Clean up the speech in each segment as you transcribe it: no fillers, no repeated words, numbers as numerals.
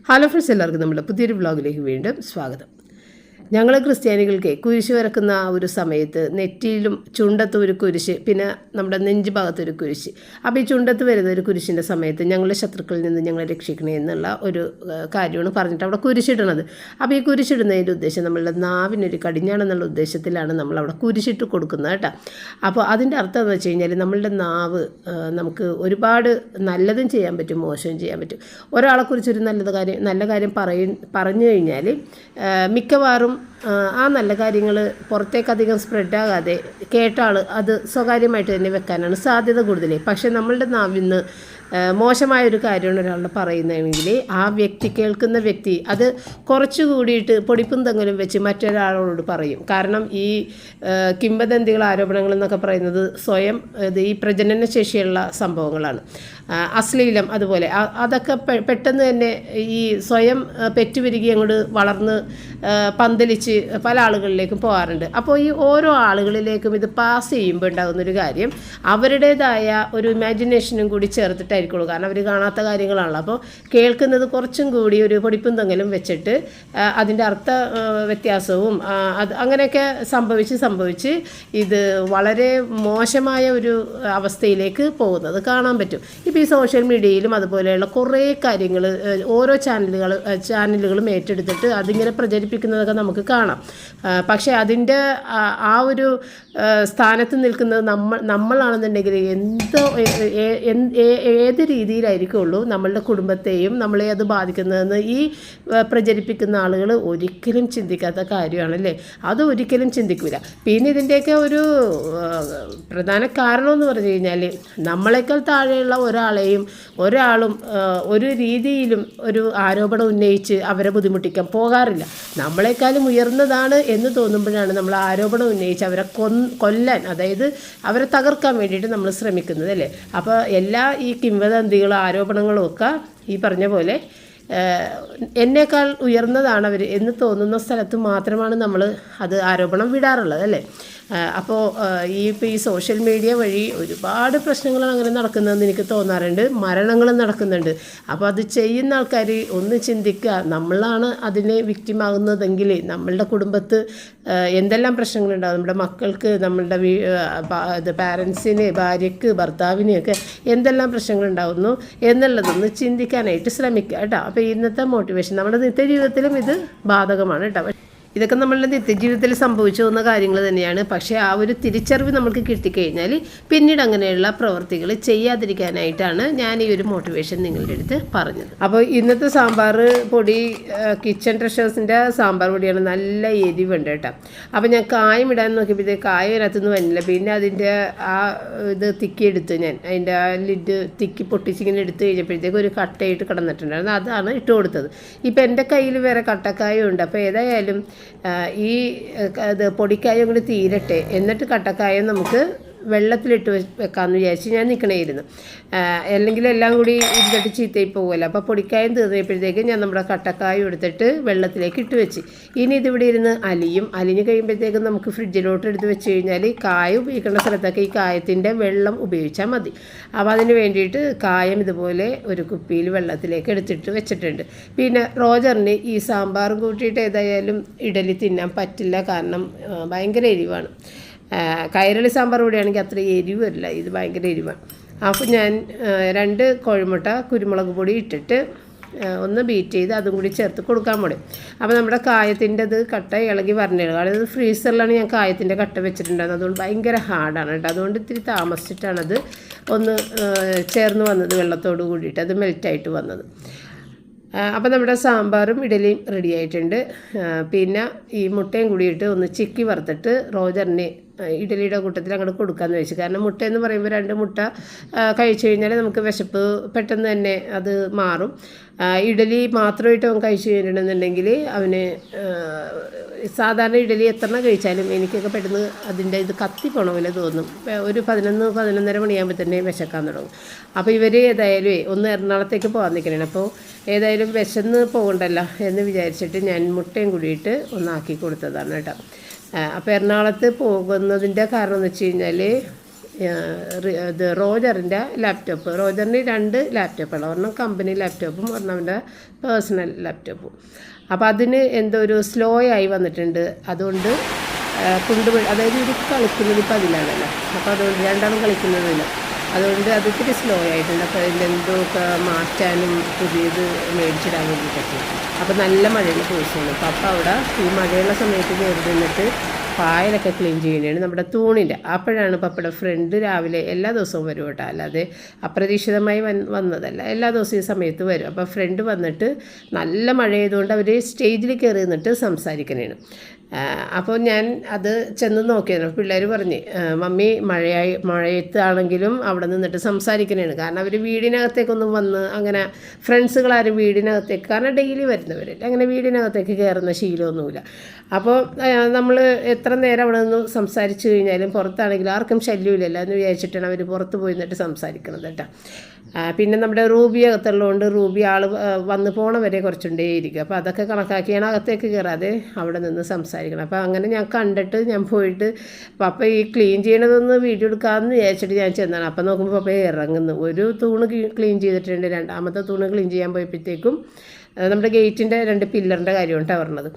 Hello friends, എല്ലാവർക്കും നമ്മുടെ പുതിയൊരു വ്ളോഗിലേക്ക് വീണ്ടും സ്വാഗതം. ഞങ്ങൾ ക്രിസ്ത്യാനികൾക്ക് കുരിശ് വരക്കുന്ന ആ ഒരു സമയത്ത് നെറ്റിയിലും ചുണ്ടത്തും ഒരു കുരിശ്, പിന്നെ നമ്മുടെ നെഞ്ച് ഭാഗത്തൊരു കുരിശ്. അപ്പോൾ ഈ ചുണ്ടത്ത് വരുന്ന ഒരു കുരിശിൻ്റെ സമയത്ത് ഞങ്ങളുടെ ശത്രുക്കളിൽ നിന്ന് ഞങ്ങളെ രക്ഷിക്കണേ എന്നുള്ള ഒരു കാര്യമാണ് പറഞ്ഞിട്ട് അവിടെ കുരിശിടണത്. അപ്പോൾ ഈ കുരിശിടുന്നതിൻ്റെ ഉദ്ദേശം നമ്മളുടെ നാവിനൊരു കടിഞ്ഞാണെന്നുള്ള ഉദ്ദേശത്തിലാണ് നമ്മൾ അവിടെ കുരിശിട്ട് കൊടുക്കുന്നത് കേട്ടോ. അപ്പോൾ അതിൻ്റെ അർത്ഥം എന്ന് വെച്ച് കഴിഞ്ഞാൽ നമ്മളുടെ നാവ് നമുക്ക് ഒരുപാട് നല്ലതും ചെയ്യാൻ പറ്റും, മോശവും ചെയ്യാൻ പറ്റും. ഒരാളെക്കുറിച്ചൊരു നല്ല കാര്യം പറഞ്ഞു കഴിഞ്ഞാൽ മിക്കവാറും ആ നല്ല കാര്യങ്ങൾ പുറത്തേക്കധികം സ്പ്രെഡാകാതെ കേട്ട ആൾ അത് സ്വകാര്യമായിട്ട് തന്നെ വെക്കാനാണ് സാധ്യത കൂടുതൽ. പക്ഷേ നമ്മളുടെ നാവിൽ നിന്ന് മോശമായൊരു കാര്യമാണ് ഒരാളുടെ പറയുന്നതെങ്കിൽ ആ വ്യക്തി, കേൾക്കുന്ന വ്യക്തി അത് കുറച്ച് കൂടിയിട്ട് പൊടിപ്പും തെങ്ങലും വെച്ച് മറ്റൊരാളോട് പറയും. കാരണം ഈ കിംവദന്തികൾ, ആരോപണങ്ങൾ എന്നൊക്കെ പറയുന്നത് സ്വയം ഈ പ്രജനന ശേഷിയുള്ള സംഭവങ്ങളാണ്. അശ്ലീലം അതുപോലെ അതൊക്കെ പെട്ടെന്ന് തന്നെ ഈ സ്വയം പെറ്റുവരികയും അങ്ങോട്ട് വളർന്ന് പന്തലിച്ച് പല ആളുകളിലേക്കും പോകാറുണ്ട്. അപ്പോൾ ഈ ഓരോ ആളുകളിലേക്കും ഇത് പാസ് ചെയ്യുമ്പോൾ ഉണ്ടാകുന്നൊരു കാര്യം, അവരുടേതായ ഒരു ഇമാജിനേഷനും കൂടി ചേർത്തിട്ടായിരിക്കുള്ളൂ. കാരണം അവർ കാണാത്ത കാര്യങ്ങളാണല്ലോ. അപ്പോൾ കേൾക്കുന്നത് കുറച്ചും കൂടി ഒരു പൊടിപ്പും തെങ്ങലും വെച്ചിട്ട് അതിൻ്റെ അർത്ഥ വ്യത്യാസവും അത് അങ്ങനെയൊക്കെ സംഭവിച്ച് ഇത് വളരെ മോശമായ ഒരു അവസ്ഥയിലേക്ക് പോകുന്നത് കാണാൻ പറ്റും. ഇപ്പോൾ ഈ സോഷ്യൽ മീഡിയയിലും അതുപോലെയുള്ള കുറേ കാര്യങ്ങൾ ഓരോ ചാനലുകളും ഏറ്റെടുത്തിട്ട് അതിങ്ങനെ പ്രചരിപ്പിക്കുന്നതൊക്കെ നമുക്ക് കാണാം. പക്ഷേ അതിൻ്റെ ആ ഒരു സ്ഥാനത്ത് നിൽക്കുന്നത് നമ്മളാണെന്നുണ്ടെങ്കിൽ ഏത് രീതിയിലായിരിക്കുള്ളൂ നമ്മളുടെ കുടുംബത്തെയും നമ്മളെ അത് ബാധിക്കുന്നതെന്ന് ഈ പ്രചരിപ്പിക്കുന്ന ആളുകൾ ഒരിക്കലും ചിന്തിക്കാത്ത കാര്യമാണല്ലേ. അത് ഒരിക്കലും ചിന്തിക്കില്ല. പിന്നെ ഇതിൻ്റെയൊക്കെ ഒരു പ്രധാന കാരണം എന്ന് പറഞ്ഞു കഴിഞ്ഞാൽ നമ്മളെക്കാൾ താഴെയുള്ള ഒരാളും ഒരു രീതിയിലും ഒരു ആരോപണം ഉന്നയിച്ച് അവരെ ബുദ്ധിമുട്ടിക്കാൻ പോകാറില്ല. നമ്മളെക്കാളും ഉയർന്നതാണ് എന്ന് തോന്നുമ്പോഴാണ് നമ്മൾ ആരോപണം ഉന്നയിച്ച് അവരെ കൊല്ലാൻ, അതായത് അവരെ തകർക്കാൻ വേണ്ടിയിട്ട് നമ്മൾ ശ്രമിക്കുന്നത് അല്ലേ. അപ്പോൾ എല്ലാ ഈ കിംവദന്തികളും ആരോപണങ്ങളും ഒക്കെ ഈ പറഞ്ഞ പോലെ എന്നേക്കാൾ ഉയർന്നതാണ് അവർ എന്ന് തോന്നുന്ന സ്ഥലത്ത് മാത്രമാണ് നമ്മൾ അത് ആരോപണം വിടാറുള്ളത് അല്ലേ. അപ്പോൾ ഈ സോഷ്യൽ മീഡിയ വഴി ഒരുപാട് പ്രശ്നങ്ങളാണ് അങ്ങനെ നടക്കുന്നതെന്ന് എനിക്ക് തോന്നാറുണ്ട്. മരണങ്ങളും നടക്കുന്നുണ്ട്. അപ്പോൾ അത് ചെയ്യുന്ന ആൾക്കാർ ഒന്ന് ചിന്തിക്കുക, നമ്മളാണ് അതിനെ വിക്റ്റിമാകുന്നതെങ്കിൽ നമ്മളുടെ കുടുംബത്ത് എന്തെല്ലാം പ്രശ്നങ്ങളുണ്ടാകും, നമ്മുടെ മക്കൾക്ക്, നമ്മളുടെ പാരൻസിന്, ഭാര്യയ്ക്ക്, ഭർത്താവിനെയൊക്കെ എന്തെല്ലാം പ്രശ്നങ്ങളുണ്ടാകുന്നു എന്നുള്ളതൊന്ന് ചിന്തിക്കാനായിട്ട് ശ്രമിക്കുക കേട്ടോ. അപ്പോൾ ഇന്നത്തെ മോട്ടിവേഷൻ നമ്മുടെ നിത്യജീവിതത്തിലും ഇത് ബാധകമാണ് കേട്ടോ. ഇതൊക്കെ നമ്മളുടെ നിത്യജീവിതത്തിൽ സംഭവിച്ചു പോകുന്ന കാര്യങ്ങൾ തന്നെയാണ്. പക്ഷേ ആ ഒരു തിരിച്ചറിവ് നമുക്ക് കിട്ടിക്കഴിഞ്ഞാൽ പിന്നീട് അങ്ങനെയുള്ള പ്രവൃത്തികൾ ചെയ്യാതിരിക്കാനായിട്ടാണ് ഞാൻ ഈ ഒരു മോട്ടിവേഷൻ നിങ്ങളുടെ അടുത്ത് പറഞ്ഞത്. അപ്പോൾ ഇന്നത്തെ സാമ്പാർ പൊടി കിച്ചൺ ട്രഷേഴ്സിൻ്റെ സാമ്പാർ പൊടിയാണ്. നല്ല എരിവുണ്ട് കേട്ടോ. അപ്പോൾ ഞാൻ കായം ഇടാൻ നോക്കിയപ്പോഴത്തേക്ക് കായം അതിനകത്തുനിന്ന് വന്നില്ല. പിന്നെ അതിൻ്റെ ആ ഇത് തിക്കിയെടുത്ത് ഞാൻ അതിൻ്റെ ആ ലിഡ് തിക്കി പൊട്ടിച്ചിങ്ങനെ എടുത്ത് കഴിഞ്ഞപ്പോഴത്തേക്ക് ഒരു കട്ടയിട്ട് കിടന്നിട്ടുണ്ടായിരുന്നു. അതാണ് ഇട്ട് കൊടുത്തത്. ഇപ്പം എൻ്റെ കയ്യിൽ വേറെ കട്ടക്കായും ഉണ്ട്. അപ്പോൾ ഏതായാലും ഈ പൊടിക്കായം കൂടി തീരട്ടെ, എന്നിട്ട് കട്ടക്കായം നമുക്ക് വെള്ളത്തിലിട്ട് വെക്കാമെന്ന് വിചാരിച്ച് ഞാൻ നിൽക്കണമായിരുന്നു. അല്ലെങ്കിൽ എല്ലാം കൂടി ഇരുന്നിട്ട് ചീത്തയിൽ പോകുമല്ലോ. അപ്പോൾ പൊടിക്കായം തീർന്നപ്പോഴത്തേക്ക് ഞാൻ നമ്മുടെ കട്ടക്കായം എടുത്തിട്ട് വെള്ളത്തിലേക്ക് ഇട്ട് വെച്ച്. ഇനി ഇതിവിടെ ഇരുന്ന് അലിഞ്ഞ് കഴിയുമ്പോഴത്തേക്കും നമുക്ക് ഫ്രിഡ്ജിലോട്ട് എടുത്ത് വെച്ച് കഴിഞ്ഞാൽ കായം ഉപയോഗിക്കേണ്ട സ്ഥലത്തൊക്കെ ഈ കായത്തിൻ്റെ വെള്ളം ഉപയോഗിച്ചാൽ മതി. അപ്പോൾ അതിന് വേണ്ടിയിട്ട് കായം ഇതുപോലെ ഒരു കുപ്പിയിൽ വെള്ളത്തിലേക്ക് എടുത്തിട്ട് വെച്ചിട്ടുണ്ട്. പിന്നെ റോജറിന് ഈ സാമ്പാറും കൂട്ടിയിട്ട് ഏതായാലും ഇഡലി തിന്നാൻ പറ്റില്ല, കാരണം ഭയങ്കര എരിവാണ്. കൈരളി സാമ്പാർ കൂടിയാണെങ്കിൽ അത്ര എരിവ് വരില്ല, ഇത് ഭയങ്കര എരിവാണ്. അപ്പോൾ ഞാൻ 2 കോഴിമുട്ട കുരുമുളക് പൊടി ഇട്ടിട്ട് ഒന്ന് ബീറ്റ് ചെയ്ത് അതും കൂടി ചേർത്ത് കൊടുക്കാൻ പോണേ. അപ്പോൾ നമ്മുടെ കായത്തിൻ്റെ അത് കട്ട ഇളകി വരണേളൂ. അതായത് ഫ്രീസറിലാണ് ഞാൻ കായത്തിൻ്റെ കട്ട വെച്ചിട്ടുണ്ടായിരുന്നത്. അതുകൊണ്ട് ഭയങ്കര ഹാർഡാണ് കേട്ടോ. അതുകൊണ്ട് ഇത്തിരി താമസിച്ചിട്ടാണത് ഒന്ന് ചേർന്ന് വന്നത്, വെള്ളത്തോട് കൂടിയിട്ട് അത് മെൽറ്റായിട്ട് വന്നത്. അപ്പോൾ നമ്മുടെ സാമ്പാറും ഇഡലിയും റെഡി ആയിട്ടുണ്ട്. പിന്നെ ഈ മുട്ടയും കൂടിയിട്ട് ഒന്ന് ചിക്കി വറുത്തിട്ട് റോജറിന് ഇഡലിയുടെ കൂട്ടത്തിൽ അങ്ങോട്ട് കൊടുക്കാമെന്ന് വെച്ചു. കാരണം മുട്ട എന്ന് പറയുമ്പോൾ 2 മുട്ട കഴിച്ചു കഴിഞ്ഞാൽ നമുക്ക് വിശപ്പ് പെട്ടെന്ന് തന്നെ അത് മാറും. ഇഡലി മാത്രമായിട്ട് അവൻ കഴിച്ചു കഴിഞ്ഞിട്ടുണ്ടെന്നുണ്ടെങ്കിൽ അവന് സാധാരണ ഇഡലി എത്ര കഴിച്ചാലും എനിക്കൊക്കെ പെട്ടെന്ന് അതിൻ്റെ ഇത് കത്തിപ്പോണ പോലെ തോന്നും. ഒരു 11-11:30 മണിയാകുമ്പോൾ തന്നെ വിശക്കാൻ തുടങ്ങും. അപ്പോൾ ഇവർ ഏതായാലും ഒന്ന് എറണാകുളത്തേക്ക് പോകാൻ നിൽക്കണേ. അപ്പോൾ ഏതായാലും വിശന്ന് പോകണ്ടല്ലോ എന്ന് വിചാരിച്ചിട്ട് ഞാൻ മുട്ടയും കൂടിയിട്ട് ഒന്നാക്കി കൊടുത്തതാണ് കേട്ടോ. അപ്പോൾ എറണാകുളത്ത് പോകുന്നതിൻ്റെ കാരണം എന്ന് വെച്ച് കഴിഞ്ഞാൽ ഇത് റോജറിൻ്റെ ലാപ്ടോപ്പ്. റോജറിന് 2 ലാപ്ടോപ്പാണ്, ഒരെണ്ണം കമ്പനി ലാപ്ടോപ്പും ഒരെണ്ണം അവൻ്റെ പേഴ്സണൽ ലാപ്ടോപ്പും. അപ്പോൾ അതിന് എന്തോ ഒരു സ്ലോ ആയി വന്നിട്ടുണ്ട്. അതുകൊണ്ട് അതായത് ഇത് കളിക്കുന്നത് ഇപ്പം അതിലാണല്ലോ. അപ്പോൾ അതുകൊണ്ട് രണ്ടാളും കളിക്കുന്നതില്ല, അതുകൊണ്ട് അത് ഇത്തിരി സ്ലോ ആയിട്ടുണ്ട്. അപ്പോൾ അതിലെന്തോക്കെ മാറ്റാനും പുതിയത് മേടിച്ചിടാൻ വേണ്ടിയിട്ടൊക്കെ. അപ്പോൾ നല്ല മഴയുള്ള ദിവസമാണ്. അപ്പോൾ അവിടെ ഈ മഴയുള്ള സമയത്ത് കയറി നിന്നിട്ട് പായലൊക്കെ ക്ലീൻ ചെയ്യുന്നതാണ് നമ്മുടെ തൂണിൻ്റെ. അപ്പോഴാണ് പപ്പയുടെ ഫ്രണ്ട് രാവിലെ എല്ലാ ദിവസവും വരും കേട്ടോ, അല്ലാതെ അപ്രതീക്ഷിതമായി വന്നതല്ല, എല്ലാ ദിവസവും ഈ സമയത്ത് വരും. അപ്പോൾ ഫ്രണ്ട് വന്നിട്ട് നല്ല മഴ ആയതുകൊണ്ട് അവർ സ്റ്റേജിൽ കയറി നിന്നിട്ട് സംസാരിക്കുന്നതാണ്. അപ്പോൾ ഞാൻ അത് ചെന്ന് നോക്കിയായിരുന്നു. പിള്ളേർ പറഞ്ഞ് മമ്മി മഴയത്താണെങ്കിലും അവിടെ നിന്നിട്ട് സംസാരിക്കുന്നതാണ്. കാരണം അവർ വീടിനകത്തേക്കൊന്നും വന്ന് അങ്ങനെ ഫ്രണ്ട്സുകളാരും വീടിനകത്തേക്ക്, കാരണം ഡെയിലി വരുന്നവരല്ല, അങ്ങനെ വീടിനകത്തേക്ക് കയറുന്ന ശീലമൊന്നുമില്ല. അപ്പോൾ നമ്മൾ എത്ര നേരം അവിടെ നിന്ന് സംസാരിച്ച് കഴിഞ്ഞാലും പുറത്താണെങ്കിലും ആർക്കും ശല്യമില്ലല്ലോ എന്ന് വിചാരിച്ചിട്ടാണ് അവർ പുറത്ത് പോയി നിന്നിട്ട് സംസാരിക്കണത് കേട്ടോ. പിന്നെ നമ്മുടെ റൂബി അകത്തുള്ളതുകൊണ്ട് റൂബി ആൾ വന്ന് പോണവരെ കുറച്ചുകൊണ്ടേയിരിക്കും. അപ്പോൾ അതൊക്കെ കണക്കാക്കിയാണ് അകത്തേക്ക് കയറാതെ അവിടെ നിന്ന് സംസാരിക്കണം. അപ്പോൾ അങ്ങനെ ഞാൻ കണ്ടിട്ട് ഞാൻ പോയിട്ട് പപ്പ ഈ ക്ലീൻ ചെയ്യണതൊന്ന് വീഡിയോ എടുക്കാമെന്ന് വിചാരിച്ചിട്ട് ഞാൻ ചെന്നാണ്. അപ്പോൾ നോക്കുമ്പോൾ പപ്പ ഇറങ്ങുന്നു. ഒരു തൂണ് ക്ലീൻ ചെയ്തിട്ടുണ്ട്, രണ്ടാമത്തെ തൂണ് ക്ലീൻ ചെയ്യാൻ പോയപ്പോഴത്തേക്കും നമ്മുടെ ഗേറ്റിൻ്റെ 2 പില്ലറിൻ്റെ കാര്യമാണ് പറഞ്ഞത്.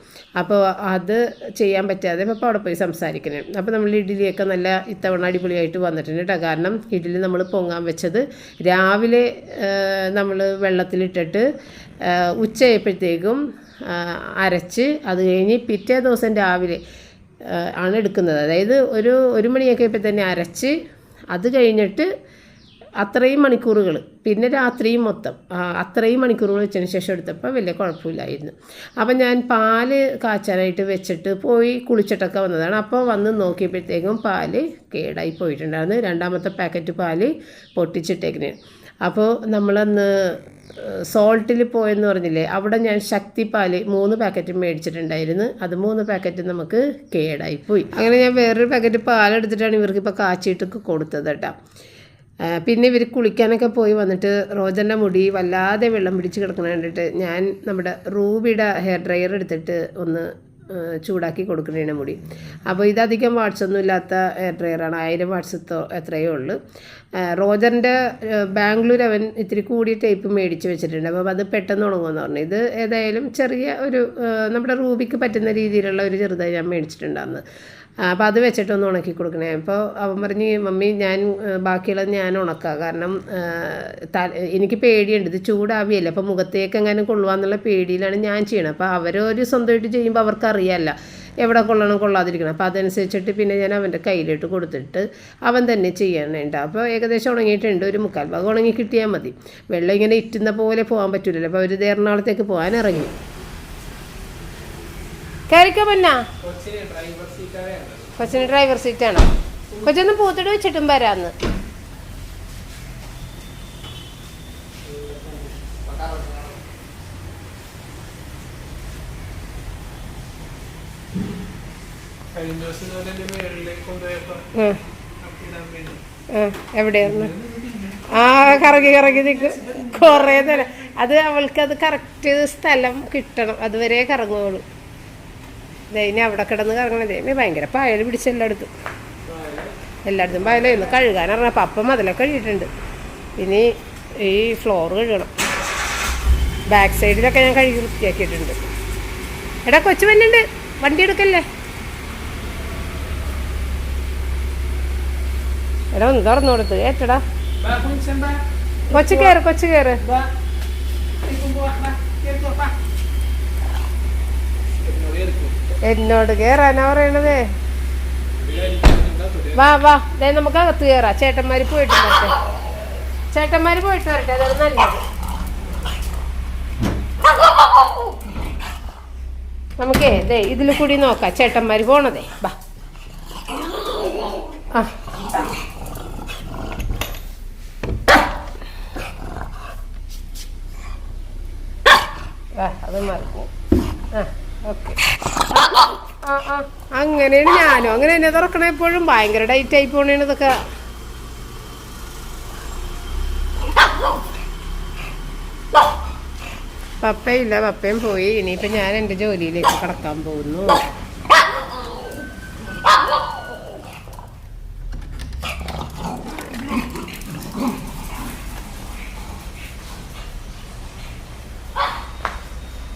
അപ്പോൾ അത് ചെയ്യാൻ പറ്റാതെ അപ്പോൾ അവിടെ പോയി സംസാരിക്കുന്നത്. അപ്പോൾ നമ്മൾ ഇഡ്ഡലിയൊക്കെ നല്ല ഇത്തവണ അടിപൊളിയായിട്ട് വന്നിട്ടുണ്ട് കേട്ടോ. കാരണം ഇഡ്ഡലി നമ്മൾ പൊങ്ങാൻ വെച്ചത് രാവിലെ നമ്മൾ വെള്ളത്തിലിട്ടിട്ട് ഉച്ചയായപ്പോഴത്തേക്കും അരച്ച്, അത് കഴിഞ്ഞ് പിറ്റേ ദിവസം രാവിലെ ആണ് എടുക്കുന്നത്. അതായത് ഒരു 1 മണിയൊക്കെ ഇപ്പോൾ തന്നെ അരച്ച്, അത് കഴിഞ്ഞിട്ട് അത്രയും മണിക്കൂറുകൾ, പിന്നെ രാത്രിയും മൊത്തം അത്രയും മണിക്കൂറുകൾ വെച്ചതിന് ശേഷം എടുത്തപ്പോൾ വലിയ കുഴപ്പമില്ലായിരുന്നു. അപ്പം ഞാൻ പാല് കാച്ചാനായിട്ട് വെച്ചിട്ട് പോയി കുളിച്ചിട്ടൊക്കെ വന്നതാണ്. അപ്പോൾ വന്ന് നോക്കിയപ്പോഴത്തേക്കും പാല് കേടായി പോയിട്ടുണ്ടായിരുന്നു. 2ാമത്തെ പാക്കറ്റ് പാല് പൊട്ടിച്ചിട്ടേക്കിന്. അപ്പോൾ നമ്മളന്ന് സോൾട്ടിൽ പോയെന്ന് പറഞ്ഞില്ലേ, അവിടെ ഞാൻ ശക്തിപ്പാൽ 3 പാക്കറ്റ് മേടിച്ചിട്ടുണ്ടായിരുന്നു. അത് 3 പാക്കറ്റ് നമുക്ക് കേടായിപ്പോയി. അങ്ങനെ ഞാൻ വേറൊരു പാക്കറ്റ് പാലെടുത്തിട്ടാണ് ഇവർക്കിപ്പോൾ കാച്ചിട്ടൊക്കെ കൊടുത്തത് കേട്ടോ. പിന്നെ ഇവർ കുളിക്കാനൊക്കെ പോയി വന്നിട്ട് റോജൻ്റെ മുടി വല്ലാതെ വെള്ളം പിടിച്ച് കിടക്കണ കണ്ടിട്ട് ഞാൻ നമ്മുടെ റൂബിയുടെ ഹെയർ ഡ്രയർ എടുത്തിട്ട് ഒന്ന് ചൂടാക്കി കൊടുക്കുന്നതിന് മുടി. അപ്പോൾ ഇതധികം വാട്സൊന്നും ഇല്ലാത്ത ഹെയർ ഡ്രയറാണ്, 1000 വാട്സ് എത്രയേ ഉള്ളൂ. റോജറിൻ്റെ ബാംഗ്ലൂർ അവൻ ഇത്തിരി കൂടിയ ടൈപ്പ് മേടിച്ച് വെച്ചിട്ടുണ്ട്. അപ്പോൾ അത് പെട്ടെന്ന് ഉണങ്ങുമെന്ന് പറഞ്ഞു. ഇത് ഏതായാലും ചെറിയ ഒരു നമ്മുടെ റൂബിക്ക് പറ്റുന്ന രീതിയിലുള്ള ഒരു ചെറുതായി ഞാൻ മേടിച്ചിട്ടുണ്ടായിരുന്നു. അപ്പോൾ അത് വെച്ചിട്ടൊന്ന് ഉണക്കി കൊടുക്കണേ. അപ്പോൾ അവൻ പറഞ്ഞ് മമ്മി ഞാൻ ബാക്കിയുള്ളത് ഞാൻ ഉണക്കാം, കാരണം എനിക്ക് പേടിയുണ്ട്, ഇത് ചൂടാവിയല്ല, അപ്പോൾ മുഖത്തേക്ക് എങ്ങനെ കൊള്ളുവാന്നുള്ള പേടിയിലാണ് ഞാൻ ചെയ്യണം. അപ്പോൾ അവരൊരു സ്വന്തമായിട്ട് ചെയ്യുമ്പോൾ അവർക്കറിയാമല്ല എവിടെ കൊള്ളണം കൊള്ളാതിരിക്കണം. അപ്പോൾ അതനുസരിച്ചിട്ട് പിന്നെ ഞാൻ അവൻ്റെ കയ്യിലിട്ട് കൊടുത്തിട്ട് അവൻ തന്നെ ചെയ്യാനുണ്ട്. അപ്പോൾ ഏകദേശം ഉണങ്ങിയിട്ടുണ്ട്, ഒരു 3/4 ഭാഗം ഉണങ്ങി കിട്ടിയാൽ മതി. വെള്ളം ഇങ്ങനെ ഇറ്റുന്ന പോലെ പോകാൻ പറ്റില്ലല്ലോ. അപ്പോൾ അവർ എറണാകുളത്തേക്ക് പോകാൻ ഇറങ്ങി. കയറിക്കോ പന്നാ, കൊച്ചിന് ഡ്രൈവർ സീറ്റാണോ? കൊച്ചൊന്ന് പൂത്തിട്ട് വെച്ചിട്ടും വരാന്ന്. എവിടെയായിരുന്നു? കറങ്ങി നിൽക്കും കുറേ നേരം. അത് അവൾക്കത് കറക്റ്റ് സ്ഥലം കിട്ടണം, അതുവരെ കറങ്ങുള്ളൂ. ഇനി അവിടെ കിടന്ന് കറങ്ങണതേ ഭയങ്കര പായൽ പിടിച്ച് എല്ലായിടത്തും പായലായിരുന്നു. കഴുകാനറിഞ്ഞ പപ്പം അതിലൊക്കെ കഴുകിയിട്ടുണ്ട്. ഇനി ഈ ഫ്ലോർ കഴുകണം. ബാക്ക് സൈഡിലൊക്കെ ഞാൻ കഴുകി വൃത്തിയാക്കിയിട്ടുണ്ട്. എടാ കൊച്ചു വന്നുണ്ട്, വണ്ടി എടുക്കല്ലേ. എടാ ഒന്ന് തുറന്നു കൊടുത്ത് ഏറ്റടാ. കൊച്ചു കയറ്. എന്നോട് കയറാനാ പറയണതേ. വാ നമുക്ക് അകത്ത് കയറാം. ചേട്ടന്മാർ പോയിട്ട് വരട്ടെ, അതാണ് നല്ലത്. നമുക്കേ ഇതിൽ കൂടി നോക്കാം ചേട്ടന്മാർ പോണതേ. വാ അത് മറക്കും. ഓക്കെ, അങ്ങനെയാണ് ഞാനും അങ്ങനെ തന്നെ തുറക്കണ. എപ്പോഴും ഭയങ്കര ഡൈറ്റ് ആയി പോണേണ് ഇതൊക്കെ. പപ്പയില്ല, പപ്പയും പോയി. ഇനിയിപ്പോൾ ഞാൻ എൻ്റെ ജോലിയിലേക്ക് കടക്കാൻ പോകുന്നു.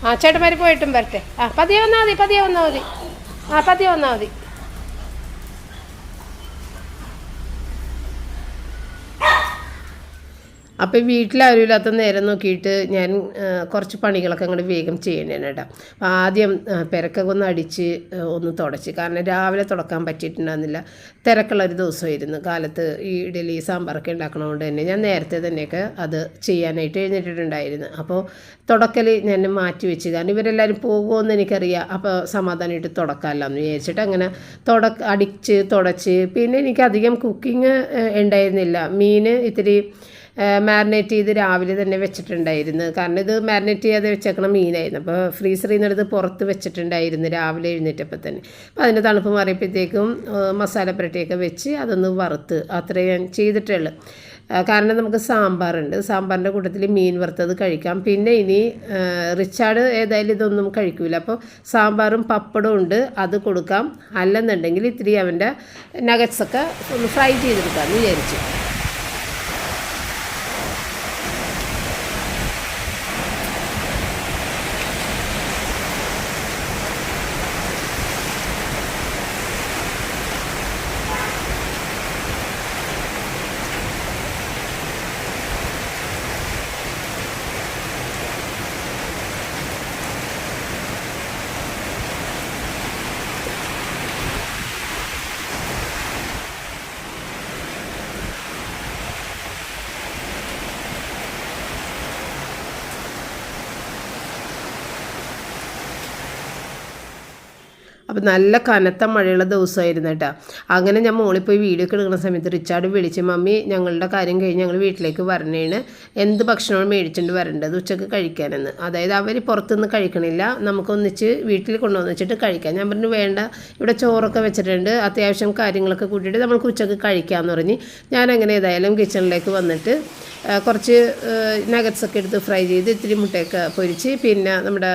ആ ചേട്ടന്മാർ പോയിട്ടും വരട്ടെ. ആ പതിയെ വന്നാൽ മതി, പതിയെ വന്നാൽ മതി. ആ പതിയെ വന്നാൽ മതി. അപ്പോൾ വീട്ടിലാരുമില്ലാത്ത നേരം നോക്കിയിട്ട് ഞാൻ കുറച്ച് പണികളൊക്കെ അങ്ങോട്ട് വേഗം ചെയ്യണേണ് കേട്ടോ. അപ്പോൾ ആദ്യം പെരക്കൊക്കെ ഒന്ന് അടിച്ച് ഒന്ന് തുടച്ച്, കാരണം രാവിലെ തുടക്കാൻ പറ്റിയിട്ടുണ്ടായിരുന്നില്ല. തിരക്കുള്ളൊരു ദിവസമായിരുന്നു. കാലത്ത് ഈ ഇഡലി സാമ്പാറൊക്കെ ഉണ്ടാക്കണതുകൊണ്ട് തന്നെ ഞാൻ നേരത്തെ തന്നെയൊക്കെ അത് ചെയ്യാനായിട്ട് എഴുന്നേറ്റിട്ടുണ്ടായിരുന്നു. അപ്പോൾ തുടക്കൽ ഞാൻ മാറ്റി വെച്ച്, കാരണം ഇവരെല്ലാവരും പോകുമെന്ന് എനിക്കറിയാം. അപ്പോൾ സമാധാനമായിട്ട് തുടക്കാമല്ലോ എന്ന് വിചാരിച്ചിട്ട് അങ്ങനെ അടിച്ച് തുടച്ച്. പിന്നെ എനിക്കധികം കുക്കിംഗ് ഉണ്ടായിരുന്നില്ല. മീൻ ഇത്തിരി മാരിനേറ്റ് ചെയ്ത് രാവിലെ തന്നെ വെച്ചിട്ടുണ്ടായിരുന്നു, കാരണം ഇത് മാരിനേറ്റ് ചെയ്യാതെ വെച്ചേക്കണം മീനായിരുന്നു. അപ്പോൾ ഫ്രീസറിൽ നിന്നെടുത്ത് പുറത്ത് വെച്ചിട്ടുണ്ടായിരുന്നു രാവിലെ എഴുന്നേറ്റപ്പോൾ തന്നെ. അപ്പോൾ അതിൻ്റെ തണുപ്പ് മാറിയപ്പോഴത്തേക്കും മസാല പുരട്ടിയൊക്കെ വെച്ച് അതൊന്ന് വറുത്ത്, അത്രയും ഞാൻ ചെയ്തിട്ടുള്ളൂ. കാരണം നമുക്ക് സാമ്പാറുണ്ട്, സാമ്പാറിൻ്റെ കൂട്ടത്തിൽ മീൻ വറുത്തത് കഴിക്കാം. പിന്നെ ഇനി റിച്ചാർഡ് ഏതായാലും ഇതൊന്നും കഴിക്കില്ല, അപ്പോൾ സാമ്പാറും പപ്പടവും ഉണ്ട്, അത് കൊടുക്കാം. അല്ലെന്നുണ്ടെങ്കിൽ ഇത്തിരി അവൻ്റെ നഗറ്റ്സൊക്കെ ഒന്ന് ഫ്രൈ ചെയ്തെടുക്കാമെന്ന് വിചാരിച്ചു. അപ്പോൾ നല്ല കനത്ത മഴയുള്ള ദിവസമായിരുന്നു കേട്ടോ. അങ്ങനെ ഞാൻ മോളിൽ പോയി വീഡിയോ ഒക്കെ എടുക്കുന്ന സമയത്ത് റിച്ചാർഡ് വിളിച്ച്, മമ്മി ഞങ്ങളുടെ കാര്യം കഴിഞ്ഞ് ഞങ്ങൾ വീട്ടിലേക്ക് വരണേണ്, എന്ത് ഭക്ഷണമാണ് മേടിച്ചിട്ട് വരേണ്ടത് ഉച്ചക്ക് കഴിക്കാനെന്ന്. അതായത് അവർ പുറത്തുനിന്ന് കഴിക്കണില്ല, നമുക്കൊന്നിച്ച് വീട്ടിൽ കൊണ്ടുവന്ന് വെച്ചിട്ട് കഴിക്കാം. ഞാൻ പറഞ്ഞു വേണ്ട, ഇവിടെ ചോറൊക്കെ വെച്ചിട്ടുണ്ട്, അത്യാവശ്യം കാര്യങ്ങളൊക്കെ കൂട്ടിയിട്ട് നമ്മൾക്ക് ഉച്ചക്ക് കഴിക്കാമെന്ന് പറഞ്ഞ് ഞാനങ്ങനെ ഏതായാലും കിച്ചണിലേക്ക് വന്നിട്ട് കുറച്ച് നഗറ്റ്സൊക്കെ എടുത്ത് ഫ്രൈ ചെയ്ത് ഇത്തിരി മുട്ടയൊക്കെ പൊരിച്ച്, പിന്നെ നമ്മുടെ